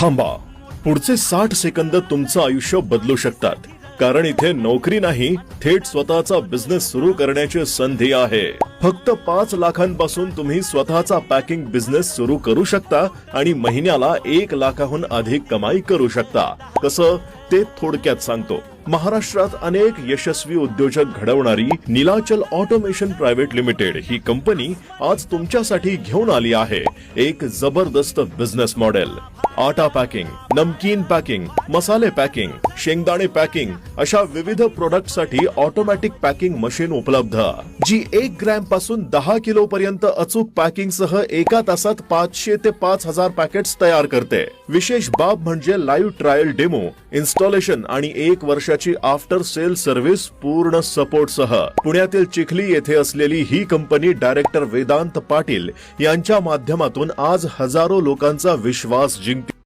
थांबा, पुढचे 60 सेकंद तुमचं आयुष्य बदलू शकतात, कारण इथे नोकरी नाही, थेट स्वतःचा बिझनेस सुरू करण्याची संधी आहे। फक्त 5 लाखांपासून तुम्ही स्वतःचा पॅकिंग बिझनेस सुरू करू शकता आणि महिन्याला 1 लाखाहून अधिक कमाई करू शकता। कसं ते थोडक्यात सांगतो। महाराष्ट्रात अनेक यशस्वी उद्योजक घडवणारी नीलाचल ऑटोमेशन प्रायव्हेट लिमिटेड ही कंपनी आज तुमच्यासाठी घेऊन आली आहे एक जबरदस्त बिझनेस मॉडेल। आटा पॅकिंग, नमकीन पॅकिंग, मसाले पॅकिंग, शेंगदाणे पॅकिंग अशा विविध प्रोडक्टसाठी ऑटोमॅटिक पॅकिंग मशीन उपलब्ध, जी 1 ग्रॅम पासून 10 किलो पर्यंत अचूक पॅकिंग सह एका तासात 500 ते 5000 पॅकेट्स तयार करते। विशेष बाब म्हणजे लाईव्ह ट्रायल डेमो, इन्स्टॉलेशन आणि 1 वर्षाची आफ्टर सेल सर्व्हिस पूर्ण सपोर्ट सह। पुण्यातील चिखली येथे असलेली ही कंपनी डायरेक्टर वेदांत पाटील यांच्या माध्यमातून आज हजारो लोकांचा विश्वास जिंकते।